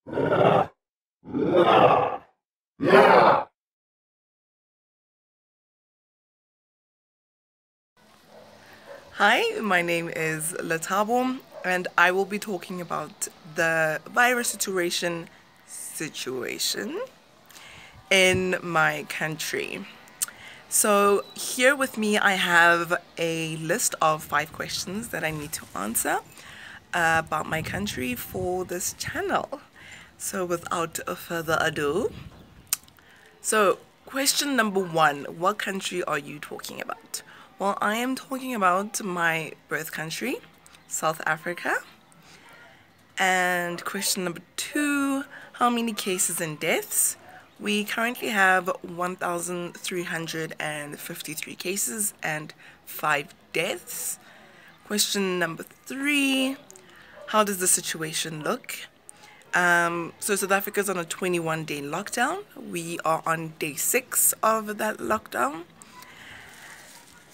Hi, my name is Latabo, and I will be talking about the virus situation in my country. So here with me, I have a list of 5 questions that I need to answer about my country for this channel. So without further ado, question number 1, what country are you talking about? Well, I am talking about my birth country, South Africa. And question number 2, how many cases and deaths? We currently have 1,353 cases and 5 deaths. Question number 3, how does the situation look? So South Africa is on a 21-day lockdown. We are on day 6 of that lockdown.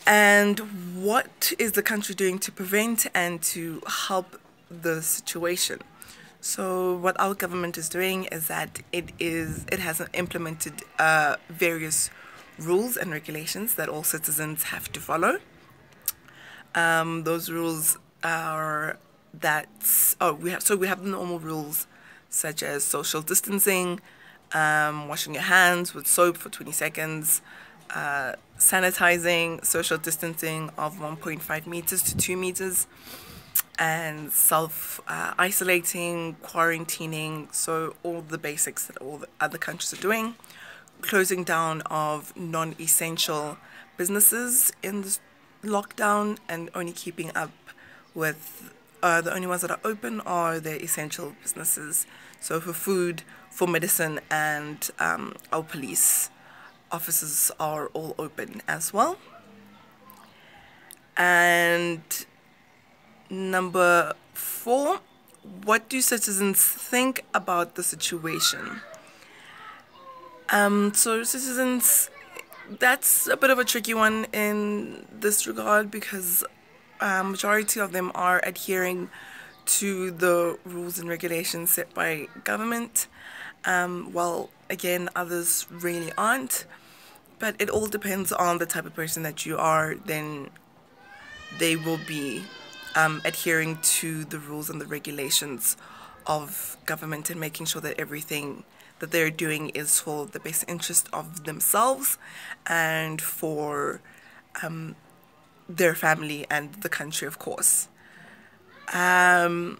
And what is the country doing to prevent and to help the situation? So what our government is doing is that it has implemented various rules and regulations that all citizens have to follow. Those rules are that we have the normal rules such as social distancing, washing your hands with soap for 20 seconds, sanitizing, social distancing of 1.5 meters to 2 meters, and self-isolating, quarantining, so all the basics that all the other countries are doing, closing down of non-essential businesses in this lockdown, and only keeping up with the only ones that are open are the essential businesses. So for food, for medicine, and our police offices are all open as well. And number 4, what do citizens think about the situation? So citizens, that's a bit of a tricky one in this regard because majority of them are adhering to the rules and regulations set by government. While again, others really aren't. But it all depends on the type of person that you are, then they will be adhering to the rules and the regulations of government and making sure that everything that they're doing is for the best interest of themselves and for their family and the country, of course. And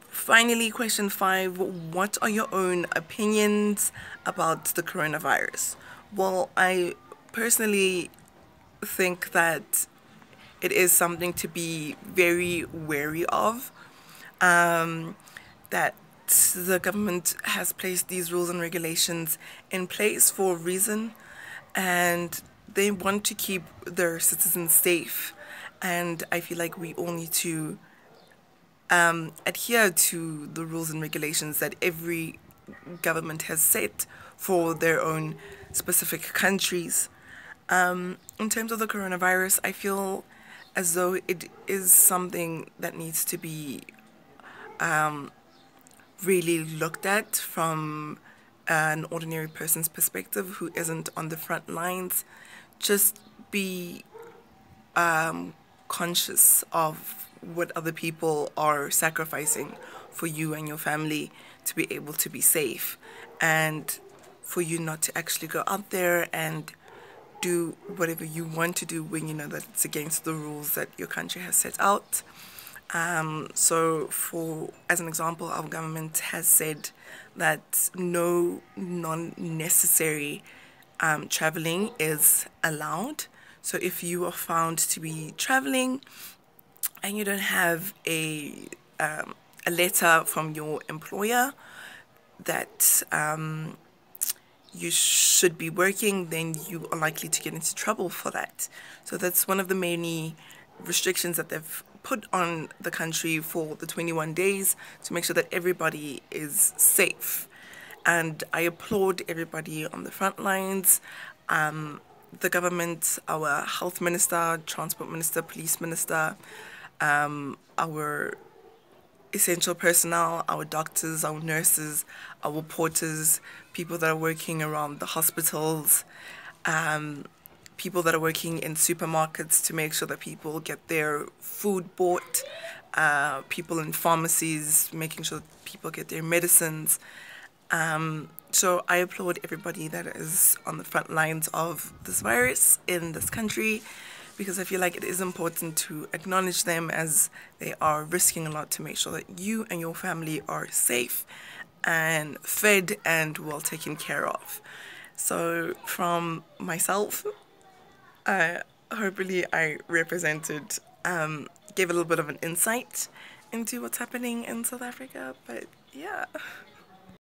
finally, question 5, what are your own opinions about the coronavirus? Well, I personally think that it is something to be very wary of, that the government has placed these rules and regulations in place for a reason, and they want to keep their citizens safe. And I feel like we all need to adhere to the rules and regulations that every government has set for their own specific countries. In terms of the coronavirus, I feel as though it is something that needs to be really looked at from an ordinary person's perspective who isn't on the front lines. Just be conscious of what other people are sacrificing for you and your family to be able to be safe, and for you not to actually go out there and do whatever you want to do when you know that it's against the rules that your country has set out. So for, as an example, our government has said that no non-necessary traveling is allowed. So if you are found to be traveling and you don't have a letter from your employer that you should be working, then you are likely to get into trouble for that. So that's one of the many restrictions that they've put on the country for the 21 days to make sure that everybody is safe. And I applaud everybody on the front lines, the government, our health minister, transport minister, police minister, our essential personnel, our doctors, our nurses, our porters, people that are working around the hospitals, um, people that are working in supermarkets to make sure that people get their food bought, people in pharmacies, making sure that people get their medicines. So I applaud everybody that is on the front lines of this virus in this country because I feel like it is important to acknowledge them as they are risking a lot to make sure that you and your family are safe and fed and well taken care of. So from myself, hopefully I represented, gave a little bit of an insight into what's happening in South Africa, but yeah.